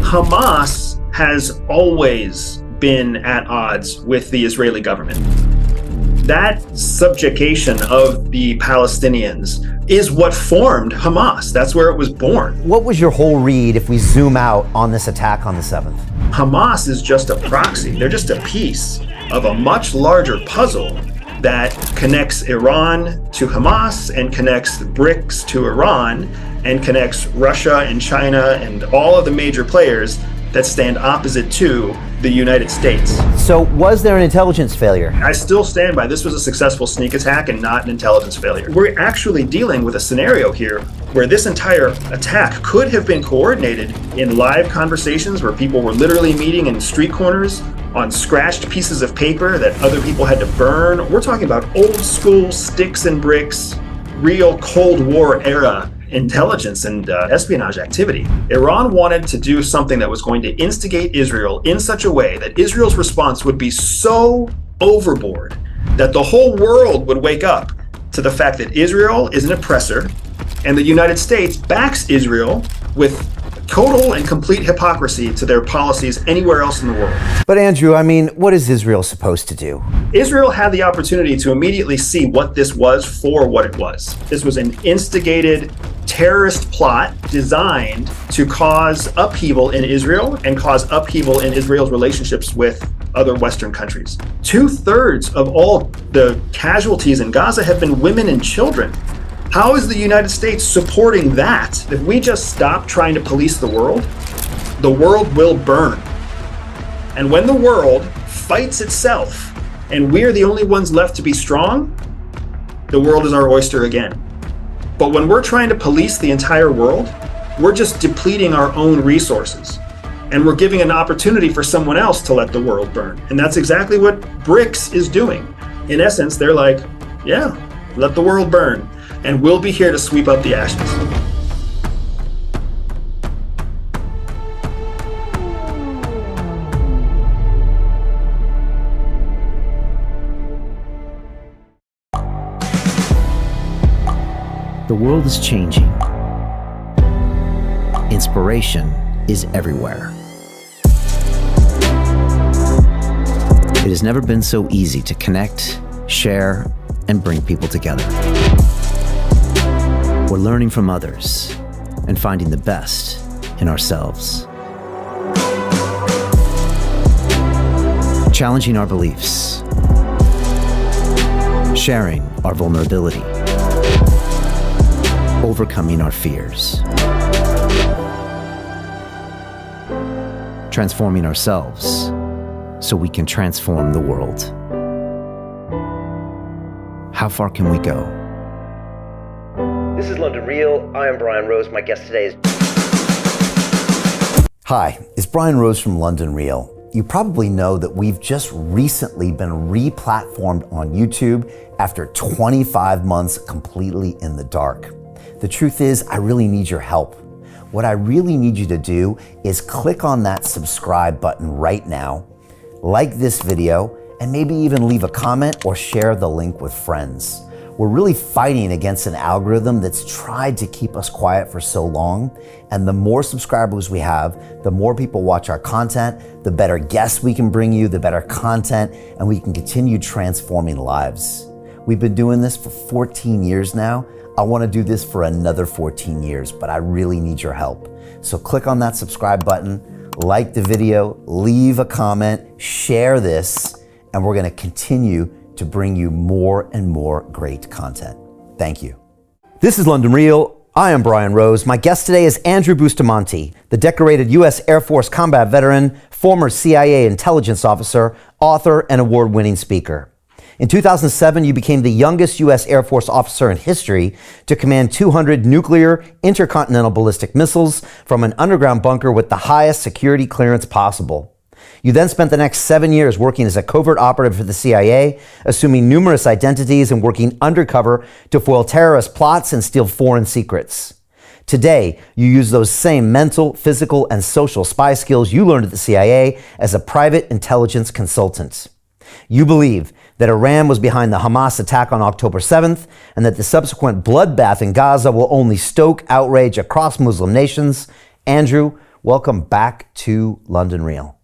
Hamas has always been at odds with the Israeli government. That subjugation of the Palestinians is what formed Hamas. That's where it was born. What was your whole read if we zoom out on this attack on the 7th? Hamas is just a proxy. They're just a piece of a much larger puzzle that connects Iran to Hamas and connects the BRICS to Iran and connects Russia and China and all of the major players that stand opposite to the United States. So was there an intelligence failure? I still stand by this was a successful sneak attack and not an intelligence failure. We're actually dealing with a scenario here where this entire attack could have been coordinated in live conversations where people were literally meeting in street corners on scratched pieces of paper that other people had to burn. We're talking about old school sticks and bricks, real Cold War era intelligence and espionage activity. Iran wanted to do something that was going to instigate Israel in such a way that Israel's response would be so overboard that the whole world would wake up to the fact that Israel is an oppressor and the United States backs Israel with total and complete hypocrisy to their policies anywhere else in the world. But Andrew, I mean, what is Israel supposed to do? Israel had the opportunity to immediately see what this was for what it was. This was an instigated terrorist plot designed to cause upheaval in Israel and cause upheaval in Israel's relationships with other Western countries. 2/3 of all the casualties in Gaza have been women and children. How is the United States supporting that? If we just stop trying to police the world will burn. And when the world fights itself and we're the only ones left to be strong, the world is our oyster again. But when we're trying to police the entire world, we're just depleting our own resources. And we're giving an opportunity for someone else to let the world burn. And that's exactly what BRICS is doing. In essence, they're like, yeah, let the world burn. And we'll be here to sweep up the ashes. The world is changing. Inspiration is everywhere. It has never been so easy to connect, share, and bring people together. We're learning from others and finding the best in ourselves. Challenging our beliefs. Sharing our vulnerability. Overcoming our fears. Transforming ourselves so we can transform the world. How far can we go? This is London Real. I am Brian Rose. My guest today is... Hi, it's Brian Rose from London Real. You probably know that we've just recently been re-platformed on YouTube after 25 months completely in the dark. The truth is, I really need your help. What I really need you to do is click on that subscribe button right now, like this video, and maybe even leave a comment or share the link with friends. We're really fighting against an algorithm that's tried to keep us quiet for so long. And the more subscribers we have, the more people watch our content, the better guests we can bring you, the better content, and we can continue transforming lives. We've been doing this for 14 years now. I want to do this for another 14 years, but I really need your help. So click on that subscribe button, like the video, leave a comment, share this, and we're going to continue to bring you more and more great content. Thank you. This is London Real. I am Brian Rose. My guest today is Andrew Bustamante, the decorated U.S. Air Force combat veteran, former CIA intelligence officer, author, and award-winning speaker. In 2007, you became the youngest U.S. Air Force officer in history to command 200 nuclear intercontinental ballistic missiles from an underground bunker with the highest security clearance possible. You then spent the next 7 years working as a covert operative for the CIA, assuming numerous identities and working undercover to foil terrorist plots and steal foreign secrets. Today, you use those same mental, physical, and social spy skills you learned at the CIA as a private intelligence consultant. You believe that Iran was behind the Hamas attack on October 7th and that the subsequent bloodbath in Gaza will only stoke outrage across Muslim nations. Andrew, Welcome back to London Real.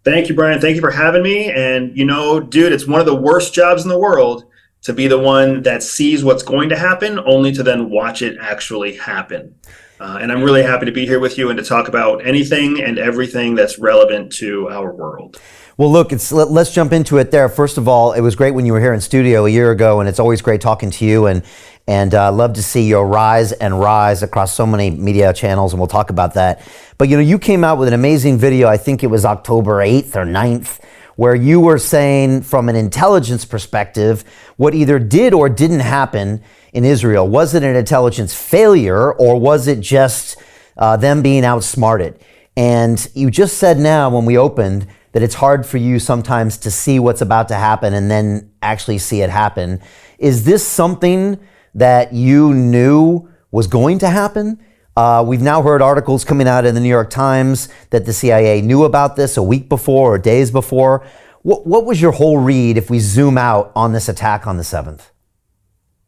Thank you, Brian. Thank you for having me. And, dude, it's one of the worst jobs in the world to be the one that sees what's going to happen only to then watch it actually happen. And I'm really happy to be here with you and to talk about anything and everything that's relevant to our world. Well, look, let's jump into it there. First of all, it was great when you were here in studio a year ago, and it's always great talking to you, and love to see your rise across so many media channels, and we'll talk about that. But, you came out with an amazing video, I think it was October 8th or 9th, where you were saying from an intelligence perspective what either did or didn't happen in Israel. Was it an intelligence failure, or was it just them being outsmarted? And you just said now when we opened that it's hard for you sometimes to see what's about to happen and then actually see it happen. Is this something that you knew was going to happen? We've now heard articles coming out in the New York Times that the CIA knew about this a week before or days before. What was your whole read if we zoom out on this attack on the 7th?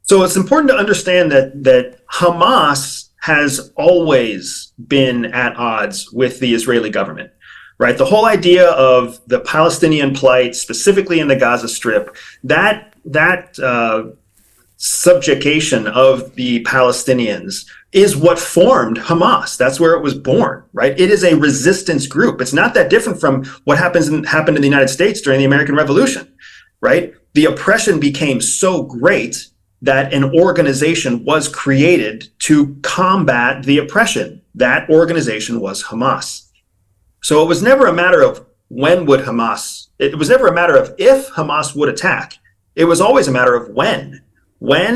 So it's important to understand that Hamas has always been at odds with the Israeli government, right? The whole idea of the Palestinian plight, specifically in the Gaza Strip, that subjugation of the Palestinians is what formed Hamas. That's where it was born, right? It is a resistance group. It's not that different from what happened in the United States during the American Revolution, right? The oppression became so great that an organization was created to combat the oppression. That organization was Hamas. So it was never a matter of it was never a matter of if Hamas would attack. It was always a matter of when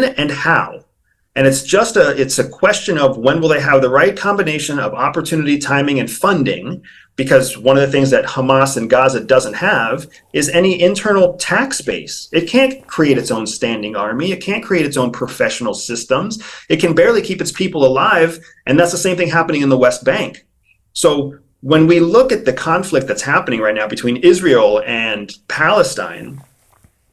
and how. And it's a question of when will they have the right combination of opportunity, timing, and funding, because one of the things that Hamas in Gaza doesn't have is any internal tax base. It can't create its own standing army. It can't create its own professional systems. It can barely keep its people alive. And that's the same thing happening in the West Bank. So when we look at the conflict that's happening right now between Israel and Palestine,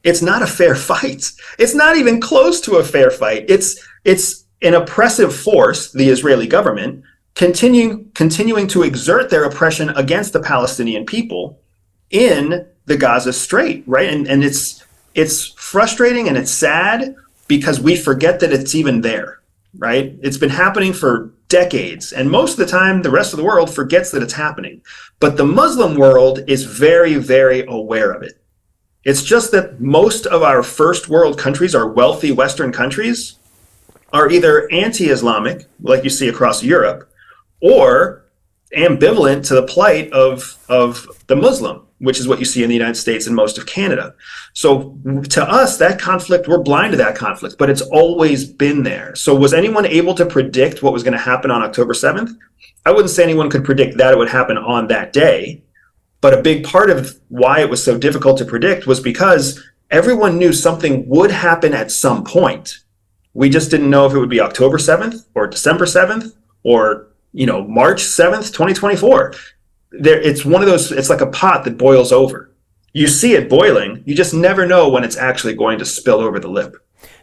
it's not a fair fight. It's not even close to a fair fight. It's an oppressive force, the Israeli government, continuing to exert their oppression against the Palestinian people in the Gaza Strait, right? And it's frustrating and it's sad because we forget that it's even there, right? It's been happening for decades, and most of the time the rest of the world forgets that it's happening. But the Muslim world is very, very aware of it. It's just that most of our first world countries, our wealthy Western countries, are either anti-Islamic, like you see across Europe, or ambivalent to the plight of the Muslim, which is what you see in the United States and most of Canada. So to us, that conflict, we're blind to that conflict, but it's always been there. So was anyone able to predict what was going to happen on October 7th? I wouldn't say anyone could predict that it would happen on that day. But a big part of why it was so difficult to predict was because everyone knew something would happen at some point. We just didn't know if it would be October 7th or December 7th or, March 7th, 2024. It's one of those, it's like a pot that boils over. You see it boiling, you just never know when it's actually going to spill over the lip.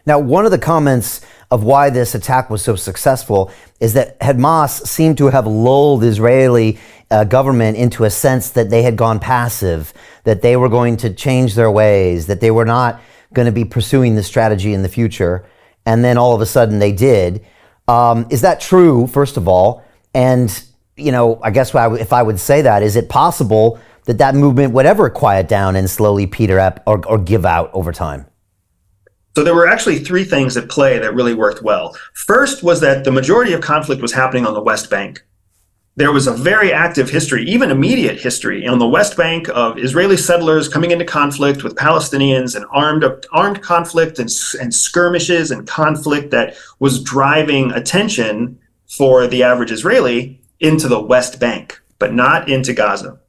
Now, one of the comments of why this attack was so successful is that Hamas seemed to have lulled Israeli government into a sense that they had gone passive, that they were going to change their ways, that they were not going to be pursuing this strategy in the future. And then all of a sudden they did. Is that true, first of all? And, I guess if I would say that, is it possible that movement would ever quiet down and slowly peter up or give out over time? So there were actually three things at play that really worked well. First was that the majority of conflict was happening on the West Bank. There was a very active history, even immediate history, on the West Bank of Israeli settlers coming into conflict with Palestinians, and armed conflict and skirmishes and conflict that was driving attention for the average Israeli into the West Bank, but not into Gaza,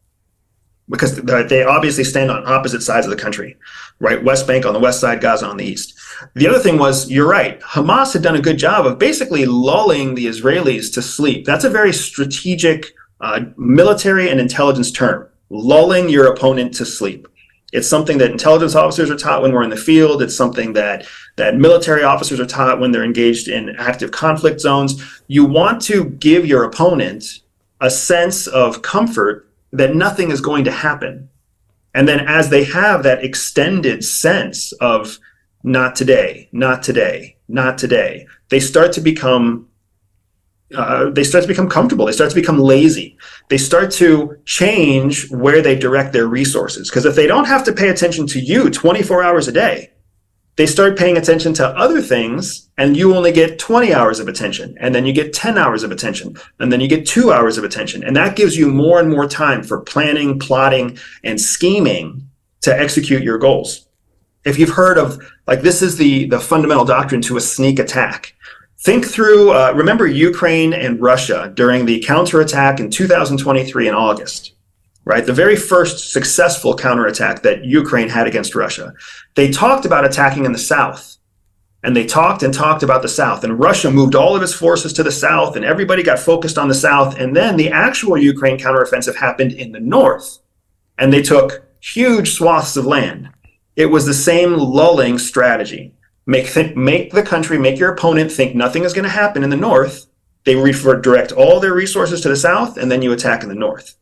because they obviously stand on opposite sides of the country, right? West Bank on the west side, Gaza on the east. The other thing was, you're right, Hamas had done a good job of basically lulling the Israelis to sleep. That's a very strategic military and intelligence term, lulling your opponent to sleep. It's something that intelligence officers are taught when we're in the field. It's something that military officers are taught when they're engaged in active conflict zones. You want to give your opponent a sense of comfort that nothing is going to happen. And then as they have that extended sense of not today, not today, not today, they start to become comfortable. They start to become lazy. They start to change where they direct their resources. Because if they don't have to pay attention to you 24 hours a day, they start paying attention to other things, and you only get 20 hours of attention, and then you get 10 hours of attention, and then you get 2 hours of attention. And that gives you more and more time for planning, plotting, and scheming to execute your goals. If you've heard of, like, this is the fundamental doctrine to a sneak attack. Think through, remember Ukraine and Russia during the counterattack in 2023 in August. Right, the very first successful counterattack that Ukraine had against Russia. They talked about attacking in the south, and they talked and talked about the south, and Russia moved all of its forces to the south, and everybody got focused on the south, and then the actual Ukraine counteroffensive happened in the north, and they took huge swaths of land. It was the same lulling strategy. Make the country, make your opponent think nothing is going to happen in the north. They direct all their resources to the south, and then you attack in the north.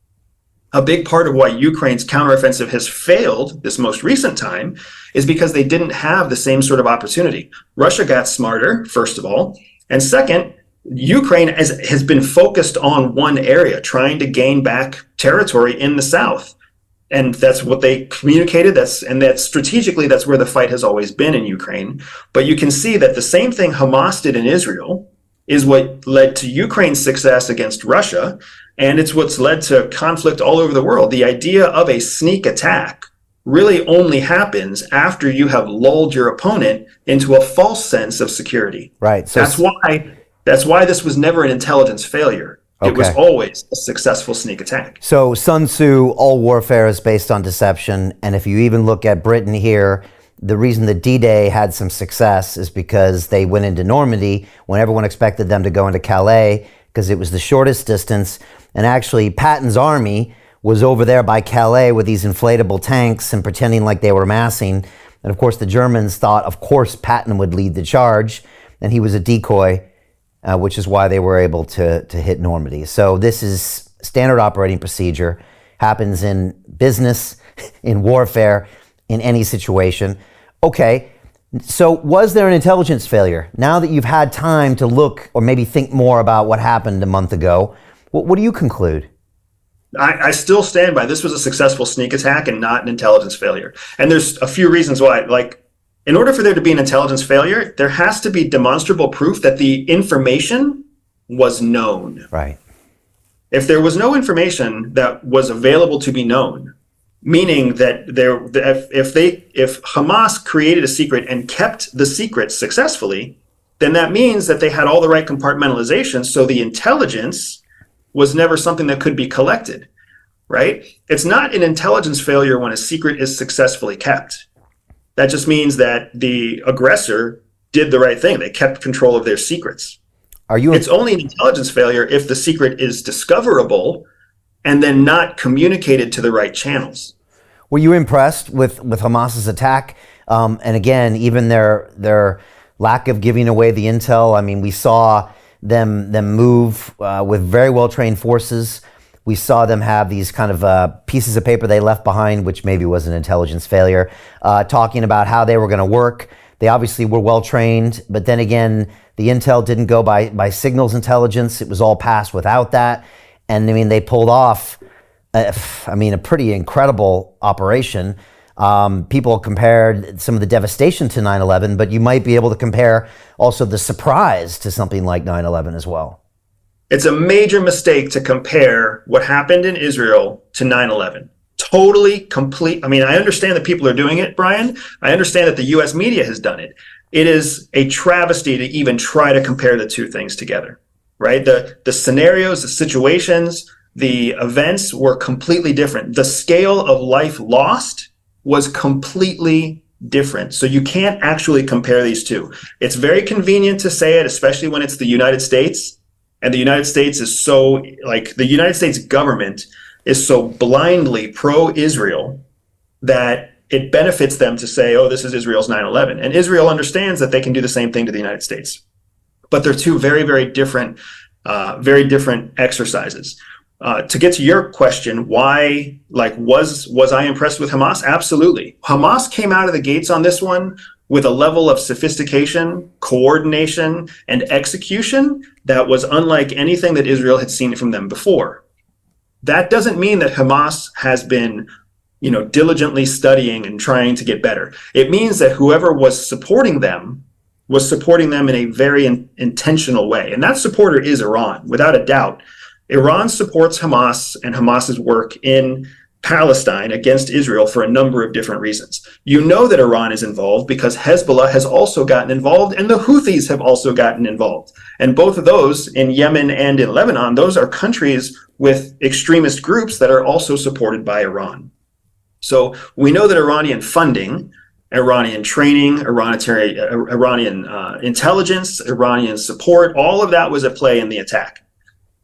A big part of why Ukraine's counteroffensive has failed this most recent time is because they didn't have the same sort of opportunity. Russia got smarter, first of all. And second, Ukraine has been focused on one area, trying to gain back territory in the south. And that's what they communicated. That's strategically, that's where the fight has always been in Ukraine. But you can see that the same thing Hamas did in Israel is what led to Ukraine's success against Russia. And it's what's led to conflict all over the world. The idea of a sneak attack really only happens after you have lulled your opponent into a false sense of security. Right. So that's why this was never an intelligence failure. Okay. It was always a successful sneak attack. So Sun Tzu, all warfare is based on deception. And if you even look at Britain here, the reason that D-Day had some success is because they went into Normandy when everyone expected them to go into Calais, because it was the shortest distance. And actually, Patton's army was over there by Calais with these inflatable tanks and pretending like they were massing. And of course, the Germans thought, of course, Patton would lead the charge, and he was a decoy, which is why they were able to hit Normandy. So this is standard operating procedure, happens in business, in warfare, in any situation. Okay, so was there an intelligence failure? Now that you've had time to look or maybe think more about what happened a month ago, what do you conclude? I still stand by this was a successful sneak attack and not an intelligence failure. And there's a few reasons why. Like, in order for there to be an intelligence failure, there has to be demonstrable proof that the information was known. Right. If there was no information that was available to be known, meaning that if Hamas created a secret and kept the secret successfully, then that means that they had all the right compartmentalization, so the intelligence was never something that could be collected, right? It's not an intelligence failure when a secret is successfully kept. That just means that the aggressor did the right thing. They kept control of their secrets. It's only an intelligence failure if the secret is discoverable and then not communicated to the right channels. Were you impressed with Hamas's attack? And again, even their lack of giving away the intel. I mean, we saw them move with very well-trained forces. We saw them have these kind of pieces of paper they left behind, which maybe was an intelligence failure, talking about how they were going to work. They obviously were well-trained, but then again, the intel didn't go by signals intelligence. It was all passed without that. And I mean, they pulled off, a pretty incredible operation. People compared some of the devastation to 9/11, but you might be able to compare also the surprise to something like 9/11 as well. It's a major mistake to compare what happened in Israel to 9/11. Totally complete. I mean, I understand that people are doing it, Brian. I understand that the US media has done it. It is a travesty to even try to compare the two things together, right? The scenarios, the situations, the events were completely different. The scale of life lost was completely different. So you can't actually compare these two. It's very convenient to say it, especially when it's the United States. And the United States is so, like, the United States government is so blindly pro-Israel that it benefits them to say, oh, this is Israel's 9/11. And Israel understands that they can do the same thing to the United States. But they're two very, very different exercises. To get to your question, why, was I impressed with Hamas? Absolutely. Hamas came out of the gates on this one with a level of sophistication, coordination, and execution that was unlike anything that Israel had seen from them before. That doesn't mean that Hamas has been, diligently studying and trying to get better. It means that whoever was supporting them in a very intentional way. And that supporter is Iran, without a doubt. Iran supports Hamas and Hamas's work in Palestine against Israel for a number of different reasons. You know that Iran is involved because Hezbollah has also gotten involved and the Houthis have also gotten involved. And both of those, in Yemen and in Lebanon, those are countries with extremist groups that are also supported by Iran. So we know that Iranian funding, Iranian training, Iranian intelligence, Iranian support, all of that was at play in the attack.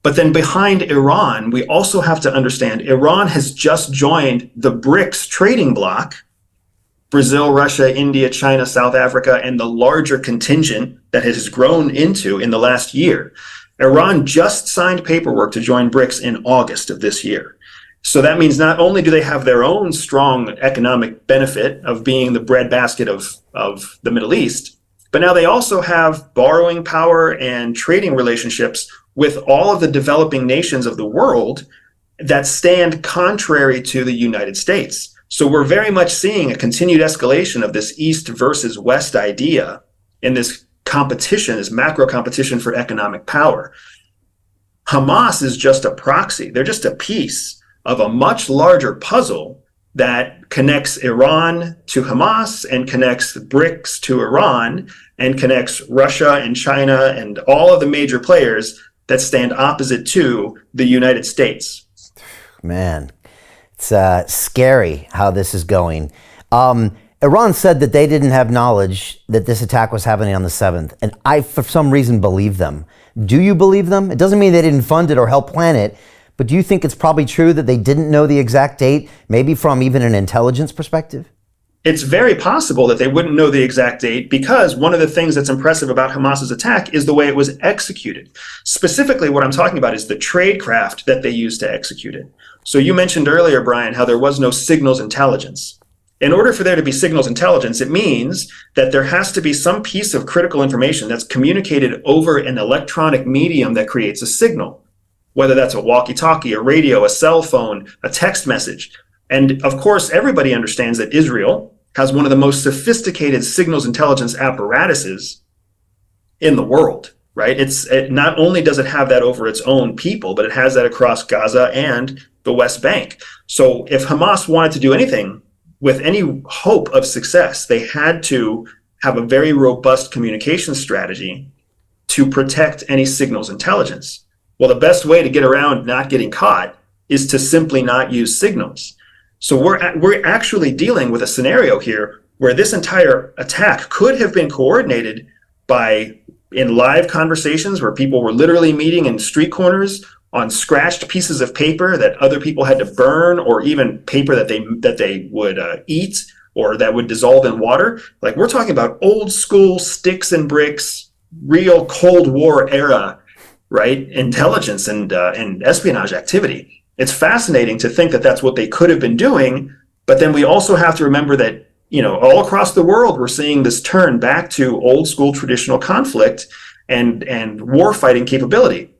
But then behind Iran, we also have to understand Iran has just joined the BRICS trading bloc, Brazil, Russia, India, China, South Africa, and the larger contingent that it has grown into in the last year. Iran just signed paperwork to join BRICS in August of this year. So that means not only do they have their own strong economic benefit of being the breadbasket of the Middle East, but now they also have borrowing power and trading relationships with all of the developing nations of the world that stand contrary to the United States. So we're very much seeing a continued escalation of this East versus West idea in this competition, this macro competition for economic power. Hamas is just a proxy. They're just a piece of a much larger puzzle that connects Iran to Hamas and connects the BRICS to Iran and connects Russia and China and all of the major players that stand opposite to the United States. Man, it's scary how this is going. Iran said that they didn't have knowledge that this attack was happening on the 7th, and I, for some reason, believe them. Do you believe them? It doesn't mean they didn't fund it or help plan it, but do you think it's probably true that they didn't know the exact date, maybe from even an intelligence perspective? It's very possible that they wouldn't know the exact date because one of the things that's impressive about Hamas's attack is the way it was executed. Specifically, what I'm talking about is the tradecraft that they used to execute it. So you mentioned earlier, Brian, how there was no signals intelligence. In order for there to be signals intelligence, it means that there has to be some piece of critical information that's communicated over an electronic medium that creates a signal, whether that's a walkie-talkie, a radio, a cell phone, a text message. And of course, everybody understands that Israel has one of the most sophisticated signals intelligence apparatuses in the world, right? It not only does it have that over its own people, but it has that across Gaza and the West Bank. So if Hamas wanted to do anything with any hope of success, they had to have a very robust communication strategy to protect any signals intelligence. Well, the best way to get around not getting caught is to simply not use signals. So we're actually dealing with a scenario here where this entire attack could have been coordinated in live conversations where people were literally meeting in street corners on scratched pieces of paper that other people had to burn, or even paper that they would eat or that would dissolve in water. Like, we're talking about old school sticks and bricks, real Cold War era, right? Intelligence and espionage activity. It's fascinating to think that that's what they could have been doing, but then we also have to remember that, all across the world, we're seeing this turn back to old school traditional conflict and war fighting capability.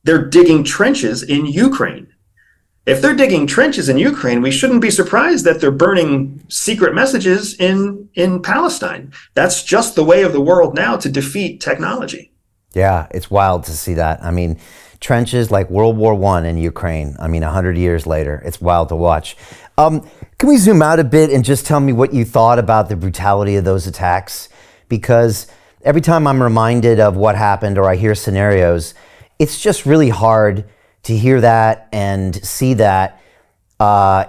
They're digging trenches in Ukraine. If they're digging trenches in Ukraine, we shouldn't be surprised that they're burning secret messages in Palestine. That's just the way of the world now to defeat technology. Yeah, it's wild to see that. I mean, trenches like World War I in Ukraine. 100 years later, it's wild to watch. Can we zoom out a bit and just tell me what you thought about the brutality of those attacks? Because every time I'm reminded of what happened or I hear scenarios, it's just really hard to hear that and see that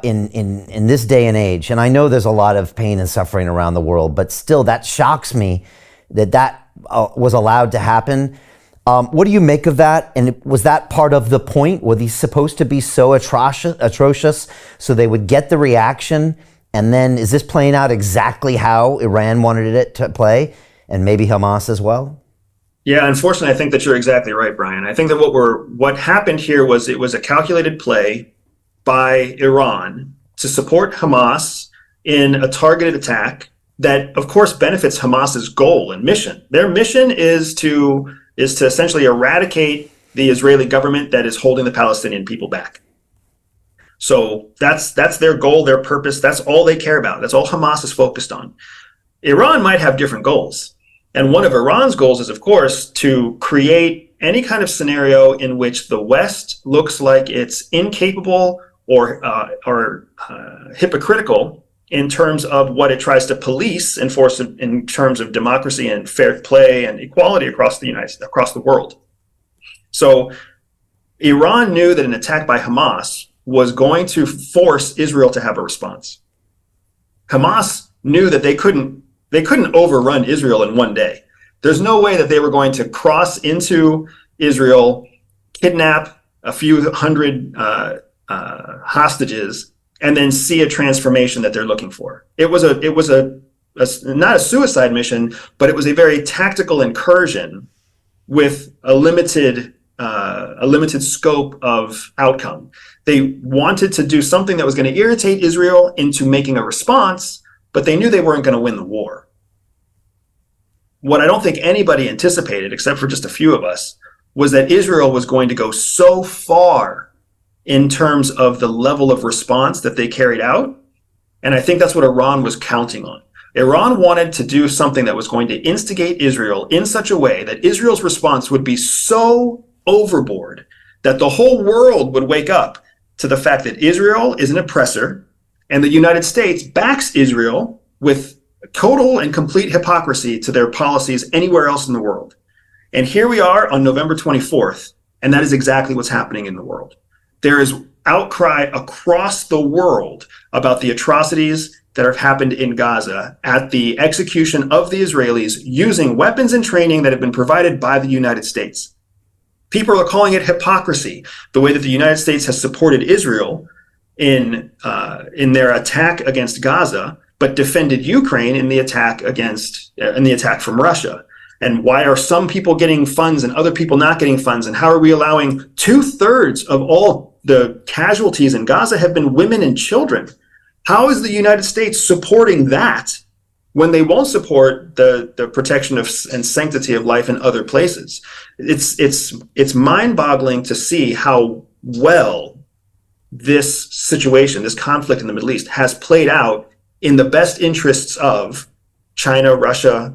in this day and age. And I know there's a lot of pain and suffering around the world, but still that shocks me that was allowed to happen. What do you make of that? And was that part of the point? Were these supposed to be so atrocious so they would get the reaction? And then is this playing out exactly how Iran wanted it to play? And maybe Hamas as well? Yeah, unfortunately, I think that you're exactly right, Brian. I think that what happened here was it was a calculated play by Iran to support Hamas in a targeted attack that, of course, benefits Hamas's goal and mission. Their mission is to essentially eradicate the Israeli government that is holding the Palestinian people back. So that's their goal, their purpose. That's all they care about. That's all Hamas is focused on. Iran might have different goals. And one of Iran's goals is, of course, to create any kind of scenario in which the West looks like it's incapable or hypocritical in terms of what it tries to police, enforce in terms of democracy and fair play and equality across the world. So Iran knew that an attack by Hamas was going to force Israel to have a response. Hamas knew that they couldn't overrun Israel in one day. There's no way that they were going to cross into Israel, kidnap a few hundred hostages, and then see a transformation that they're looking for. It was not a suicide mission, but it was a very tactical incursion with a limited scope of outcome. They wanted to do something that was going to irritate Israel into making a response, but they knew they weren't going to win the war. What I don't think anybody anticipated, except for just a few of us, was that Israel was going to go so far in terms of the level of response that they carried out. And I think that's what Iran was counting on. Iran wanted to do something that was going to instigate Israel in such a way that Israel's response would be so overboard that the whole world would wake up to the fact that Israel is an oppressor and the United States backs Israel with total and complete hypocrisy to their policies anywhere else in the world. And here we are on November 24th, and that is exactly what's happening in the world. There is outcry across the world about the atrocities that have happened in Gaza at the execution of the Israelis using weapons and training that have been provided by the United States. People are calling it hypocrisy, the way that the United States has supported Israel in their attack against Gaza, but defended Ukraine in the attack from Russia. And why are some people getting funds and other people not getting funds? And how are we allowing 2/3 of all the casualties in Gaza have been women and children? How is the United States supporting that when they won't support the protection of and sanctity of life in other places? It's mind-boggling to see how well this situation, this conflict in the Middle East, has played out in the best interests of China, Russia,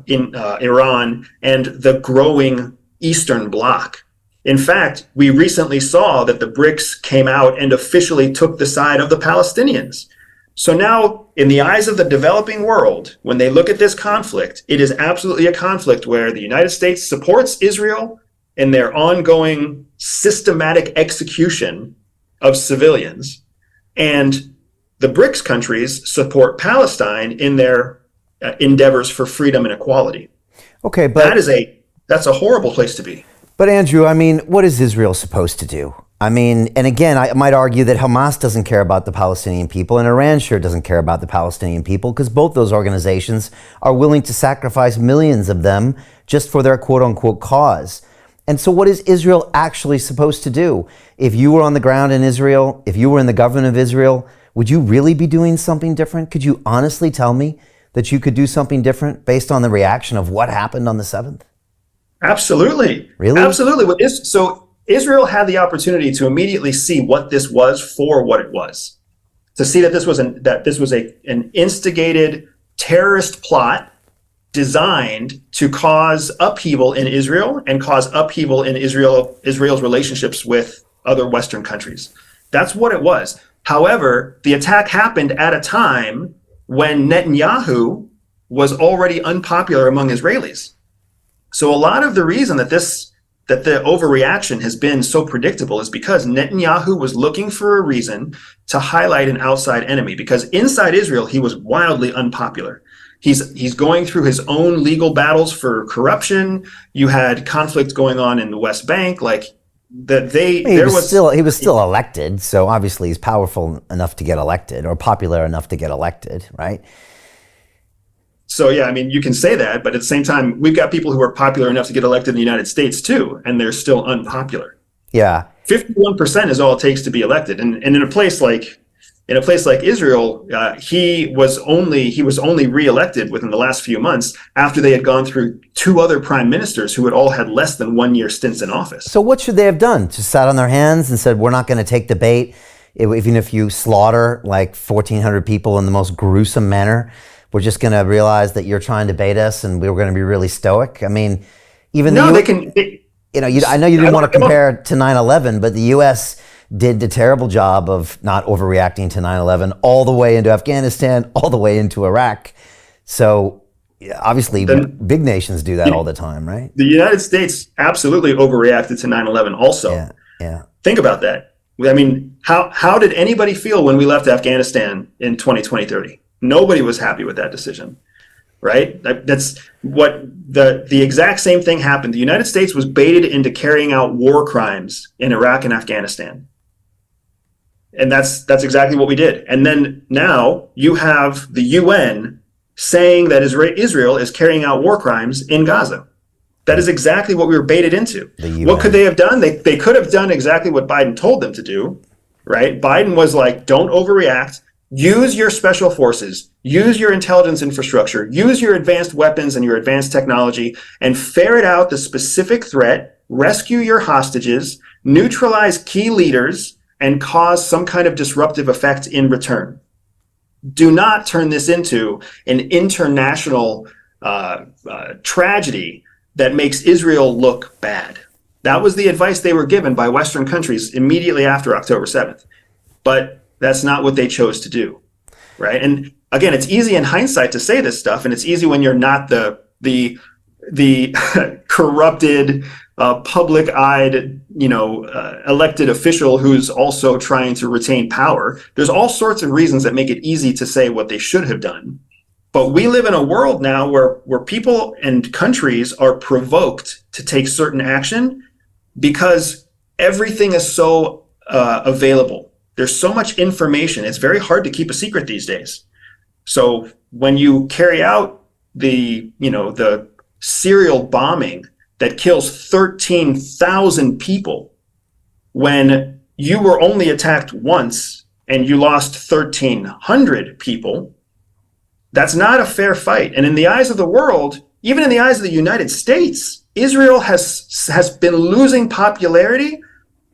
Iran, and the growing Eastern Bloc. In fact, we recently saw that the BRICS came out and officially took the side of the Palestinians. So now, in the eyes of the developing world, when they look at this conflict, it is absolutely a conflict where the United States supports Israel in their ongoing systematic execution of civilians, and the BRICS countries support Palestine in their endeavors for freedom and equality. Okay, but that's a horrible place to be. But Andrew, I mean, what is Israel supposed to do? I mean, and again, I might argue that Hamas doesn't care about the Palestinian people, and Iran sure doesn't care about the Palestinian people, because both those organizations are willing to sacrifice millions of them just for their quote-unquote cause. And so what is Israel actually supposed to do? If you were on the ground in Israel, if you were in the government of Israel, would you really be doing something different? Could you honestly tell me that you could do something different based on the reaction of what happened on the 7th? Absolutely. Really? Absolutely. So Israel had the opportunity to immediately see what this was for what it was, to see that this was an instigated terrorist plot designed to cause upheaval in Israel and cause upheaval in Israel's relationships with other Western countries. That's what it was. However, the attack happened at a time when Netanyahu was already unpopular among Israelis. So a lot of the reason that the overreaction has been so predictable is because Netanyahu was looking for a reason to highlight an outside enemy, because inside Israel, he was wildly unpopular. He's going through his own legal battles for corruption. You had conflict going on in the West Bank, he was still elected, so obviously he's powerful enough to get elected, or popular enough to get elected, right? So yeah, I mean, you can say that, but at the same time, we've got people who are popular enough to get elected in the United States too, and they're still unpopular. Yeah. 51% is all it takes to be elected, and in a place like Israel, he was only reelected within the last few months after they had gone through two other prime ministers who had all had less than 1 year stints in office. So what should they have done? Just sat on their hands and said, we're not going to take the bait, even if you slaughter like 1,400 people in the most gruesome manner. We're just going to realize that you're trying to bait us, and we're going to be really stoic. I mean, even no, I know you didn't want to compare to 9/11, but the U.S. did the terrible job of not overreacting to 9/11 all the way into Afghanistan, all the way into Iraq. So obviously, big nations do that all the time, right? The United States absolutely overreacted to 9/11 also. Yeah. Think about that. I mean, how did anybody feel when we left Afghanistan in 2020-30? Nobody was happy with that decision, right? That's what the exact same thing happened. The United States was baited into carrying out war crimes in Iraq and Afghanistan. And that's exactly what we did. And then now you have the UN saying that Israel is carrying out war crimes in Gaza. That is exactly what we were baited into. What could they have done? They could have done exactly what Biden told them to do, right? Biden was like, don't overreact. Use your special forces, use your intelligence infrastructure, use your advanced weapons and your advanced technology, and ferret out the specific threat, rescue your hostages, neutralize key leaders, and cause some kind of disruptive effect in return. Do not turn this into an international tragedy that makes Israel look bad. That was the advice they were given by Western countries immediately after October 7th. But that's not what they chose to do, right? And again, it's easy in hindsight to say this stuff, and it's easy when you're not the corrupted, public-eyed, elected official who's also trying to retain power. There's all sorts of reasons that make it easy to say what they should have done. But we live in a world now where people and countries are provoked to take certain action because everything is so available. There's so much information. It's very hard to keep a secret these days. So when you carry out the serial bombing that kills 13,000 people, when you were only attacked once and you lost 1,300 people, that's not a fair fight. And in the eyes of the world, even in the eyes of the United States, Israel has been losing popularity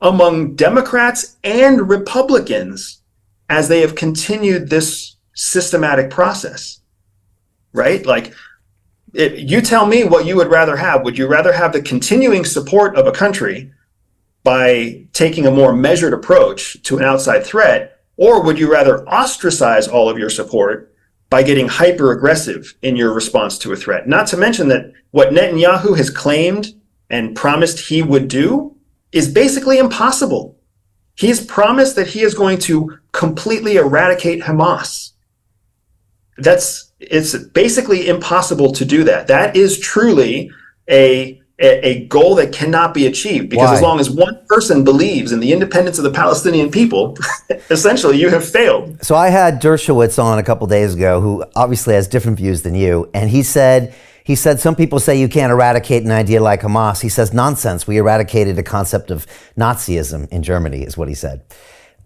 among Democrats and Republicans as they have continued this systematic process, right? Like, you tell me what you would rather have. Would you rather have the continuing support of a country by taking a more measured approach to an outside threat, or would you rather ostracize all of your support by getting hyper aggressive in your response to a threat? Not to mention that what Netanyahu has claimed and promised he would do is basically impossible. He's promised that he is going to completely eradicate Hamas. It's basically impossible to do that. That is truly a goal that cannot be achieved, because as long as one person believes in the independence of the Palestinian people, essentially you have failed. So I had Dershowitz on a couple days ago, who obviously has different views than you, and he said some people say you can't eradicate an idea like Hamas. He says, nonsense. We eradicated the concept of Nazism in Germany, is what he said.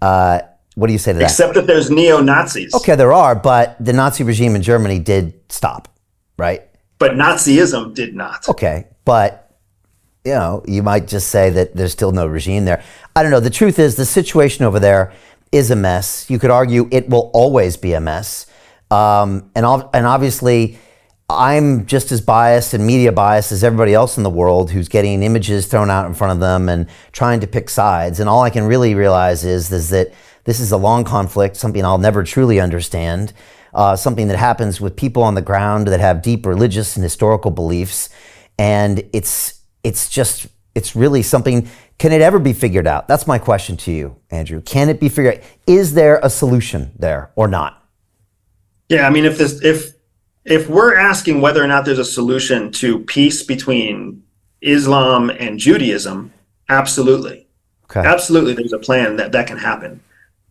What do you say to that? Except that there's neo-Nazis. Okay, there are, but the Nazi regime in Germany did stop, right? But Nazism did not. Okay, but you might just say that there's still no regime there. I don't know. The truth is, the situation over there is a mess. You could argue it will always be a mess. And obviously, I'm just as biased and media biased as everybody else in the world who's getting images thrown out in front of them and trying to pick sides. And all I can really realize is that this is a long conflict, something I'll never truly understand, something that happens with people on the ground that have deep religious and historical beliefs. And it's really something. Can it ever be figured out? That's my question to you, Andrew. Can it be figured out? Is there a solution there or not? Yeah, I mean, if we're asking whether or not there's a solution to peace between Islam and Judaism, absolutely. Okay. Absolutely, there's a plan that can happen.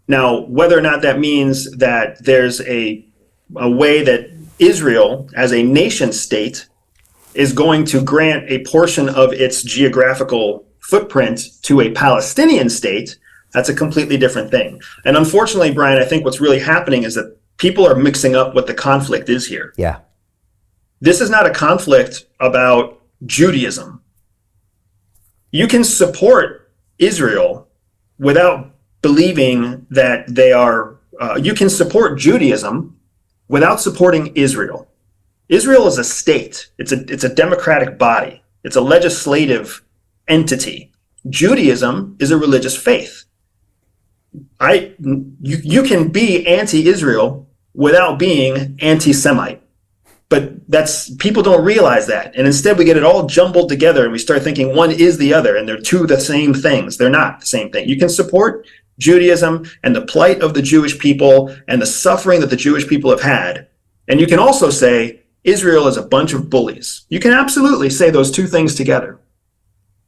Now, whether or not that means that there's a way that Israel as a nation state is going to grant a portion of its geographical footprint to a Palestinian state, that's a completely different thing. And unfortunately, Brian, I think what's really happening is that people are mixing up what the conflict is here. Yeah. This is not a conflict about Judaism. You can support Israel without believing that they are, you can support Judaism without supporting Israel. Israel is a state. It's a democratic body. It's a legislative entity. Judaism is a religious faith. You can be anti-Israel without being anti-Semite. But people don't realize that. And instead we get it all jumbled together and we start thinking one is the other and they're two the same things. They're not the same thing. You can support Judaism and the plight of the Jewish people and the suffering that the Jewish people have had. And you can also say Israel is a bunch of bullies. You can absolutely say those two things together,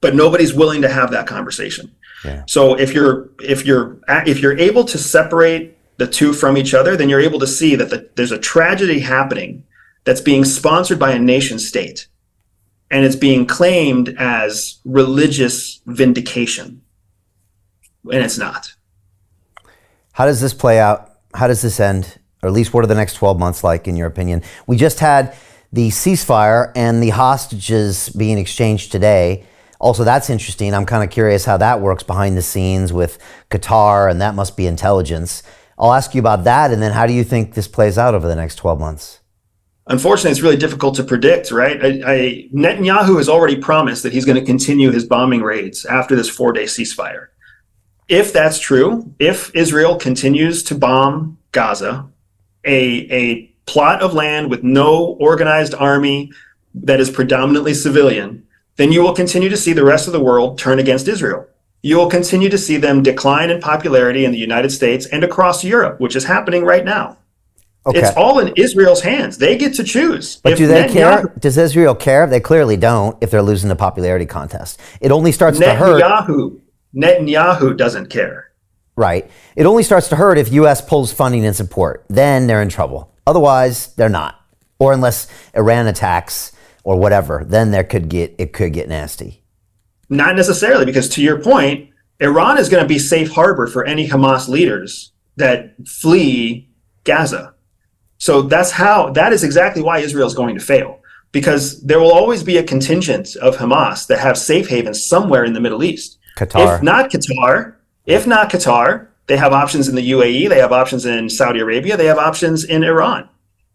but nobody's willing to have that conversation. Yeah. So if you're able to separate the two from each other, then you're able to see that there's a tragedy happening that's being sponsored by a nation state, and it's being claimed as religious vindication, and it's not. How does this play out? How does this end? Or at least what are the next 12 months like, in your opinion? We just had the ceasefire and the hostages being exchanged today. Also, that's interesting. I'm kind of curious how that works behind the scenes with Qatar, and that must be intelligence. I'll ask you about that, and then how do you think this plays out over the next 12 months? Unfortunately, it's really difficult to predict, right? Netanyahu has already promised that he's going to continue his bombing raids after this 4-day ceasefire. If that's true, if Israel continues to bomb Gaza, a plot of land with no organized army that is predominantly civilian, then you will continue to see the rest of the world turn against Israel. You will continue to see them decline in popularity in the United States and across Europe, which is happening right now. Okay. It's all in Israel's hands. They get to choose. But do they care? Does Israel care? They clearly don't if they're losing the popularity contest. It only starts to hurt. Netanyahu doesn't care. Right. It only starts to hurt if U.S. pulls funding and support. Then they're in trouble. Otherwise, they're not. Or unless Iran attacks or whatever, then it could get nasty. Not necessarily, because to your point, Iran is going to be safe harbor for any Hamas leaders that flee Gaza. So that is exactly why Israel is going to fail, because there will always be a contingent of Hamas that have safe havens somewhere in the Middle East. Qatar. If not Qatar, they have options in the UAE, they have options in Saudi Arabia, they have options in Iran,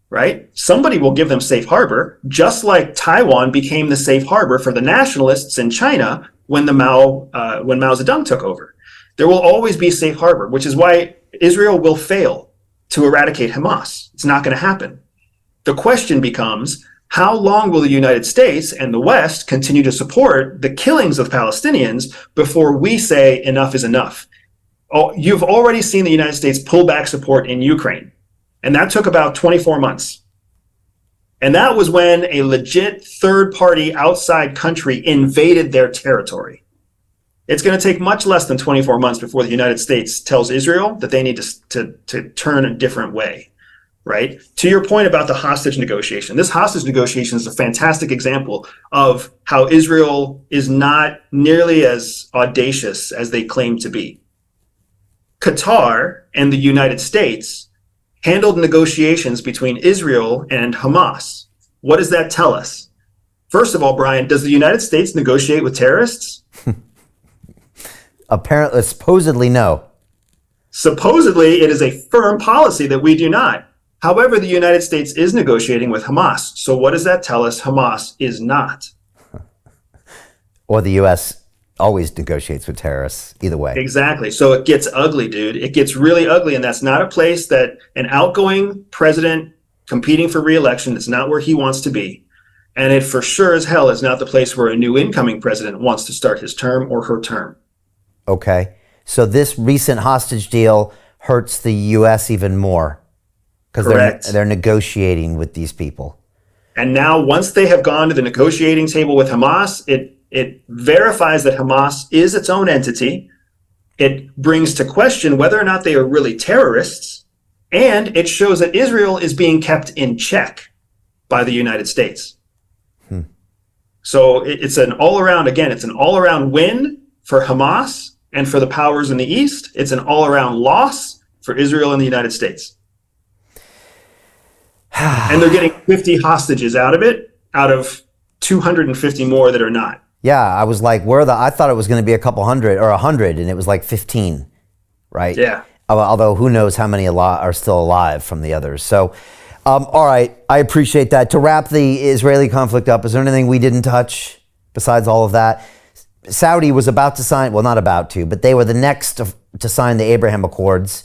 right? Somebody will give them safe harbor, just like Taiwan became the safe harbor for the nationalists in China when Mao Zedong took over. There will always be safe harbor, which is why Israel will fail to eradicate Hamas. It's not going to happen. The question becomes, how long will the United States and the West continue to support the killings of Palestinians before we say enough is enough? Oh, you've already seen the United States pull back support in Ukraine, and that took about 24 months. And that was when a legit third-party outside country invaded their territory. It's going to take much less than 24 months before the United States tells Israel that they need to turn a different way, right? To your point about the hostage negotiation, this hostage negotiation is a fantastic example of how Israel is not nearly as audacious as they claim to be. Qatar and the United States handled negotiations between Israel and Hamas. What does that tell us? First of all, Brian, does the United States negotiate with terrorists? Apparently, supposedly no. Supposedly, it is a firm policy that we do not. However, the United States is negotiating with Hamas. So what does that tell us? Hamas is not. Or the U.S. always negotiates with terrorists, either way. Exactly. So it gets ugly, dude. It gets really ugly, and that's not a place that an outgoing president competing for re-election, it's not where he wants to be. And it for sure as hell is not the place where a new incoming president wants to start his term or her term. Okay. So this recent hostage deal hurts the U.S. even more because they're negotiating with these people. And now once they have gone to the negotiating table with Hamas, it verifies that Hamas is its own entity. It brings to question whether or not they are really terrorists. And it shows that Israel is being kept in check. by the United States. So it's an all-around win for Hamas and for the powers in the East. It's an all-around loss for Israel and the United States. And they're getting 50 hostages out of it, out of 250 more that are not. Yeah, I was like, I thought it was going to be a couple hundred or 100, and it was like 15, right? Yeah. Although who knows how many are still alive from the others. So, all right, I appreciate that. To wrap the Israeli conflict up, is there anything we didn't touch besides all of that? Saudi was about to sign, well, not about to, but they were the next to sign the Abraham Accords.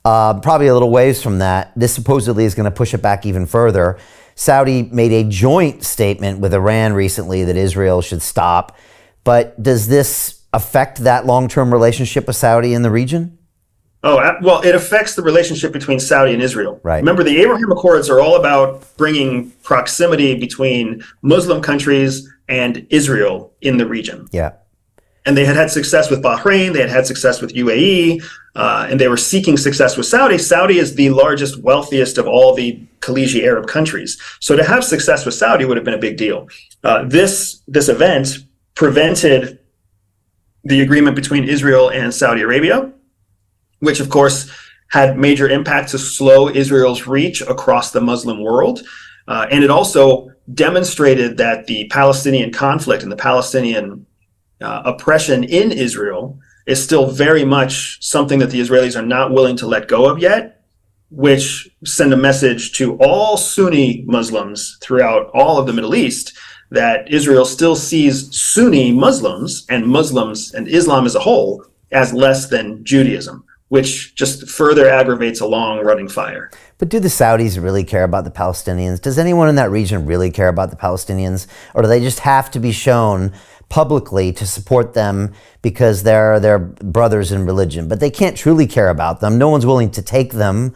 Probably a little ways from that. This supposedly is going to push it back even further. Saudi made a joint statement with Iran recently that Israel should stop. But does this affect that long-term relationship with Saudi in the region? Oh, well, it affects the relationship between Saudi and Israel. Right. Remember, the Abraham Accords are all about bringing proximity between Muslim countries and Israel in the region. Yeah. And they had success with Bahrain, they had success with UAE, and they were seeking success with Saudi. Saudi is the largest, wealthiest of all the Khaliji Arab countries. So to have success with Saudi would have been a big deal. This event prevented the agreement between Israel and Saudi Arabia, which of course had major impact to slow Israel's reach across the Muslim world. And it also demonstrated that the Palestinian conflict and the Palestinian oppression in Israel is still very much something that the Israelis are not willing to let go of yet, which send a message to all Sunni Muslims throughout all of the Middle East that Israel still sees Sunni Muslims and Islam as a whole as less than Judaism, which just further aggravates a long-running fire. But do the Saudis really care about the Palestinians? Does anyone in that region really care about the Palestinians? Or do they just have to be shown publicly to support them because they're their brothers in religion? But they can't truly care about them. No one's willing to take them.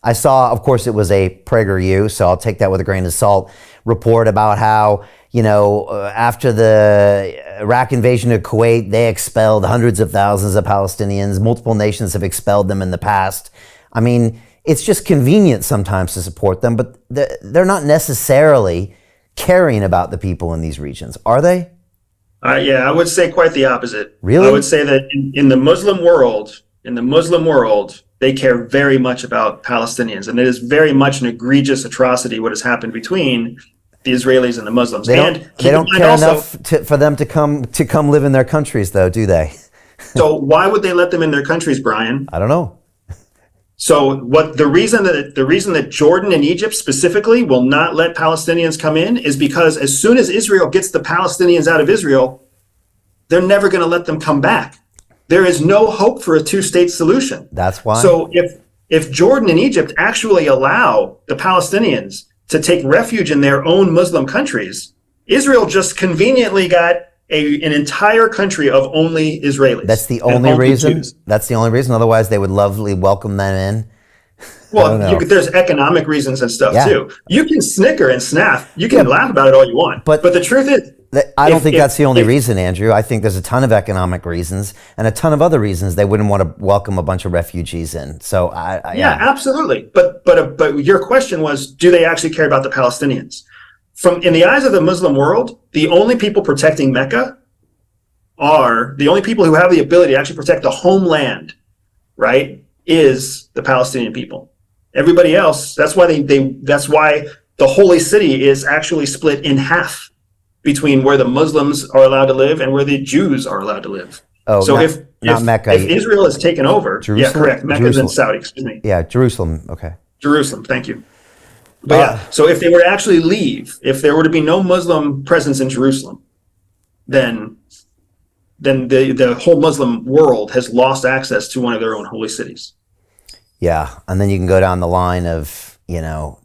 I saw, of course, it was a PragerU, so I'll take that with a grain of salt, report about how, after the Iraq invasion of Kuwait, they expelled hundreds of thousands of Palestinians. Multiple nations have expelled them in the past. I mean, it's just convenient sometimes to support them, but they're not necessarily caring about the people in these regions, are they? Yeah, I would say quite the opposite. Really? I would say that in the Muslim world, they care very much about Palestinians, and it is very much an egregious atrocity what has happened between the Israelis and the Muslims. They don't care enough for them to come live in their countries, though, do they? So why would they let them in their countries, Brian? I don't know. So the reason that Jordan and Egypt specifically will not let Palestinians come in is because as soon as Israel gets the Palestinians out of Israel, they're never going to let them come back. There is no hope for a two-state solution. That's why. So if Jordan and Egypt actually allow the Palestinians to take refuge in their own Muslim countries, Israel just conveniently got an entire country of only Israelis. That's the only reason? That's the only reason? Otherwise, they would lovely welcome them in? Well, there's economic reasons and stuff, too. You can snicker and snap. You can laugh about it all you want. But the truth is, I don't think that's the only reason, Andrew. I think there's a ton of economic reasons and a ton of other reasons they wouldn't want to welcome a bunch of refugees in. So, yeah, absolutely. But your question was, do they actually care about the Palestinians? In the eyes of the Muslim world, the only people protecting Mecca are the only people who have the ability to actually protect the homeland, right, is the Palestinian people. Everybody else, that's why that's why the holy city is actually split in half between where the Muslims are allowed to live and where the Jews are allowed to live. Oh, so if Mecca, if Israel is taken over, Jerusalem? Yeah, correct. Mecca's in Saudi, excuse me. Yeah, Jerusalem. Okay. Jerusalem, thank you. But yeah, so if they were to actually leave, if there were to be no Muslim presence in Jerusalem, then the whole Muslim world has lost access to one of their own holy cities. Yeah, and then you can go down the line of, you can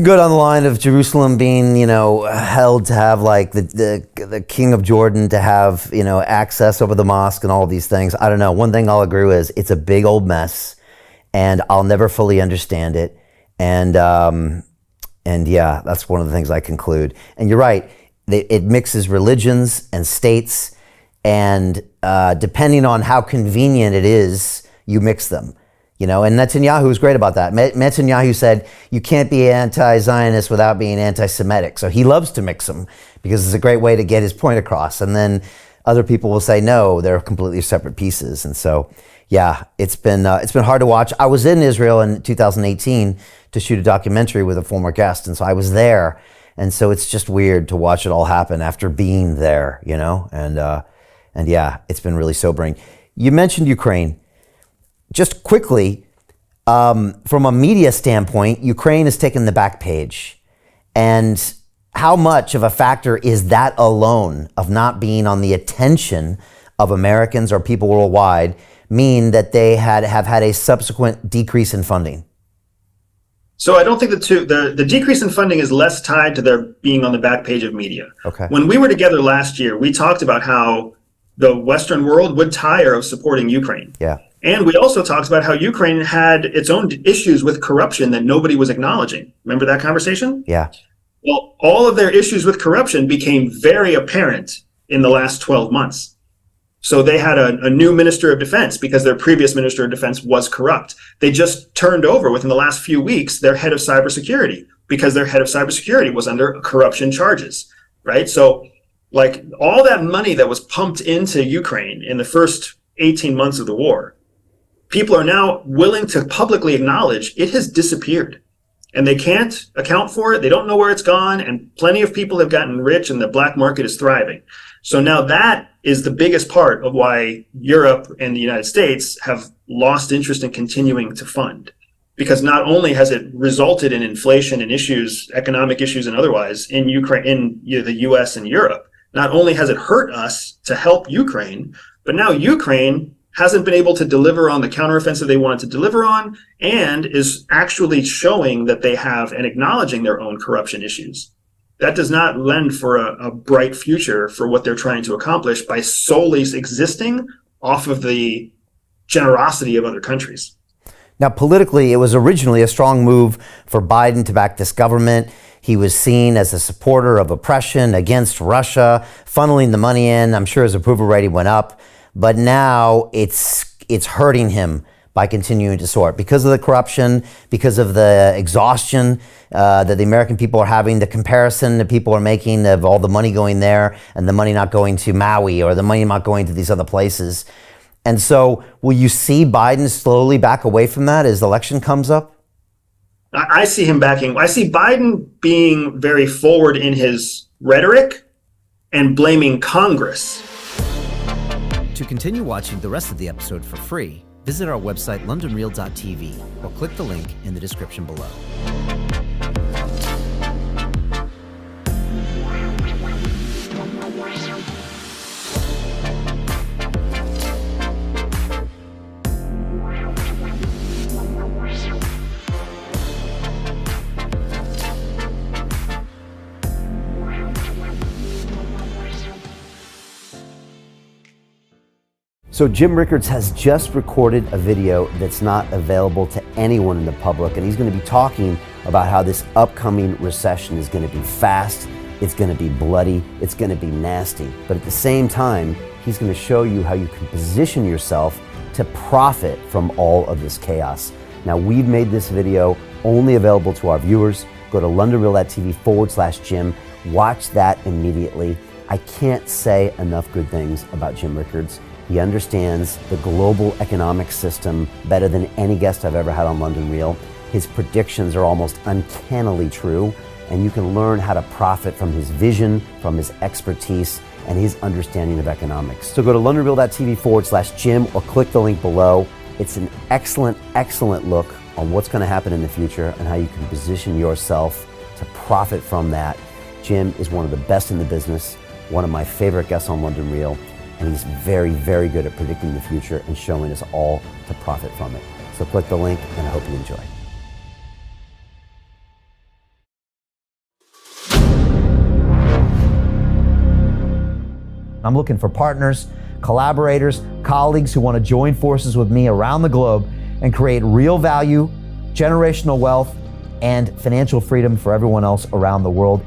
go down the line of Jerusalem being, held to have like the king of Jordan to have, access over the mosque and all of these things. I don't know. One thing I'll agree with is it's a big old mess, and I'll never fully understand it. And yeah, that's one of the things I conclude. And you're right. It mixes religions and states, and depending on how convenient it is, you mix them. And Netanyahu was great about that. Netanyahu said, you can't be anti-Zionist without being anti-Semitic. So he loves to mix them because it's a great way to get his point across. And then other people will say, no, they're completely separate pieces. And so, yeah, it's been hard to watch. I was in Israel in 2018 to shoot a documentary with a former guest. And so I was there. And so it's just weird to watch it all happen after being there, and yeah, it's been really sobering. You mentioned Ukraine. Just quickly, from a media standpoint, Ukraine has taken the back page. And how much of a factor is that alone of not being on the attention of Americans or people worldwide mean that they have had a subsequent decrease in funding? So I don't think the decrease in funding is less tied to their being on the back page of media. Okay. When we were together last year, we talked about how the Western world would tire of supporting Ukraine. Yeah. And we also talked about how Ukraine had its own issues with corruption that nobody was acknowledging. Remember that conversation? Yeah. Well, all of their issues with corruption became very apparent in the last 12 months. So they had a new minister of defense because their previous minister of defense was corrupt. They just turned over within the last few weeks their head of cybersecurity because their head of cybersecurity was under corruption charges, right? So like all that money that was pumped into Ukraine in the first 18 months of the war, people are now willing to publicly acknowledge it has disappeared. And they can't account for it. They don't know where it's gone. And plenty of people have gotten rich and the black market is thriving. So now that is the biggest part of why Europe and the United States have lost interest in continuing to fund. Because not only has it resulted in inflation and issues, economic issues and otherwise in Ukraine, in the US and Europe, not only has it hurt us to help Ukraine, but now Ukraine hasn't been able to deliver on the counteroffensive they wanted to deliver on, and is actually showing that they have and acknowledging their own corruption issues. That does not lend for a bright future for what they're trying to accomplish by solely existing off of the generosity of other countries. Now, politically, it was originally a strong move for Biden to back this government. He was seen as a supporter of oppression against Russia, funneling the money in. I'm sure his approval rating went up. But now it's hurting him by continuing to soar because of the corruption, because of the exhaustion that the American people are having, the comparison that people are making of all the money going there and the money not going to Maui or the money not going to these other places. And so will you see Biden slowly back away from that as the election comes up? I see him backing. I see Biden being very forward in his rhetoric and blaming Congress. To continue watching the rest of the episode for free, visit our website londonreal.tv or click the link in the description below. So Jim Rickards has just recorded a video that's not available to anyone in the public, and he's going to be talking about how this upcoming recession is going to be fast, it's going to be bloody, it's going to be nasty. But at the same time, he's going to show you how you can position yourself to profit from all of this chaos. Now, we've made this video only available to our viewers. Go to londonreal.tv/Jim. Watch that immediately. I can't say enough good things about Jim Rickards. He understands the global economic system better than any guest I've ever had on London Real. His predictions are almost uncannily true, and you can learn how to profit from his vision, from his expertise, and his understanding of economics. So go to londonreal.tv/Jim or click the link below. It's an excellent, excellent look on what's going to happen in the future and how you can position yourself to profit from that. Jim is one of the best in the business, one of my favorite guests on London Real. And he's very, very good at predicting the future and showing us all to profit from it. So click the link, and I hope you enjoy. I'm looking for partners, collaborators, colleagues who want to join forces with me around the globe and create real value, generational wealth, and financial freedom for everyone else around the world.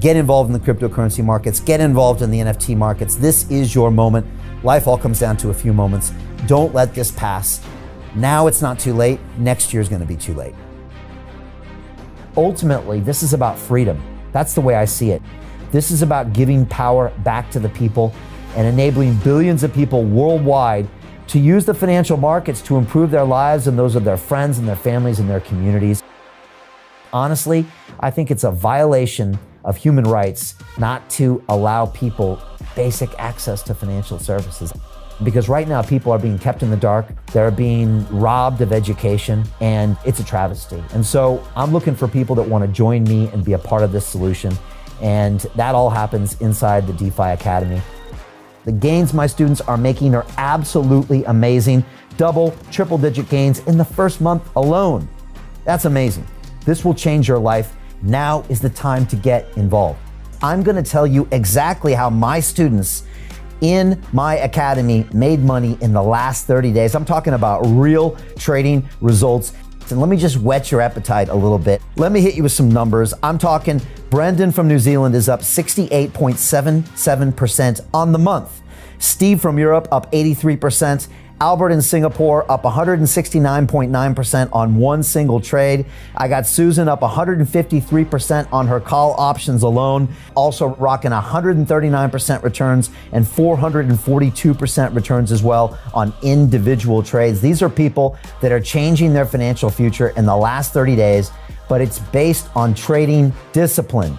Get involved in the cryptocurrency markets. Get involved in the NFT markets. This is your moment. Life all comes down to a few moments. Don't let this pass. Now it's not too late. Next year's gonna be too late. Ultimately, this is about freedom. That's the way I see it. This is about giving power back to the people and enabling billions of people worldwide to use the financial markets to improve their lives and those of their friends and their families and their communities. Honestly, I think it's a violation of human rights not to allow people basic access to financial services. Because right now people are being kept in the dark, they're being robbed of education, and it's a travesty. And so I'm looking for people that want to join me and be a part of this solution. And that all happens inside the DeFi Academy. The gains my students are making are absolutely amazing. Double, triple digit gains in the first month alone. That's amazing. This will change your life. Now is the time to get involved. I'm going to tell you exactly how my students in my academy made money in the last 30 days. I'm talking about real trading results. And let me just whet your appetite a little bit. Let me hit you with some numbers. I'm talking Brendan from New Zealand is up 68.77% on the month. Steve from Europe up 83%. Albert in Singapore up 169.9% on one single trade. I got Susan up 153% on her call options alone, also rocking 139% returns and 442% returns as well on individual trades. These are people that are changing their financial future in the last 30 days, but it's based on trading discipline.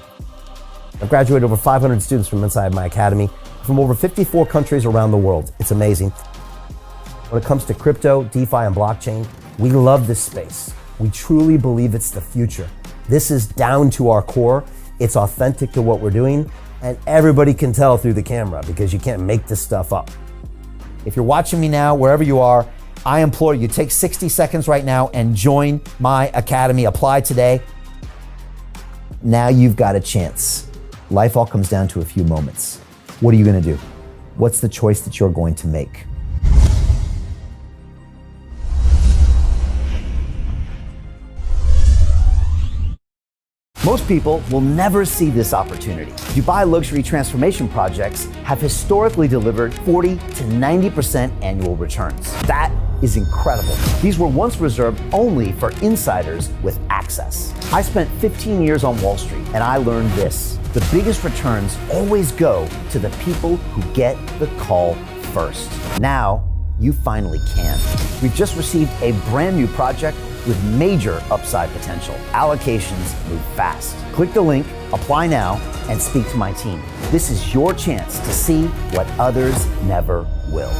I've graduated over 500 students from inside my academy from over 54 countries around the world. It's amazing. When it comes to crypto, DeFi, and blockchain, we love this space. We truly believe it's the future. This is down to our core. It's authentic to what we're doing, and everybody can tell through the camera because you can't make this stuff up. If you're watching me now, wherever you are, I implore you, take 60 seconds right now and join my academy. Apply today. Now you've got a chance. Life all comes down to a few moments. What are you going to do? What's the choice that you're going to make? Most people will never see this opportunity. Dubai luxury transformation projects have historically delivered 40 to 90% annual returns. That is incredible. These were once reserved only for insiders with access. I spent 15 years on Wall Street and I learned this. The biggest returns always go to the people who get the call first. Now, you finally can. We've just received a brand new project with major upside potential. Allocations move fast. Click the link, apply now, and speak to my team. This is your chance to see what others never will.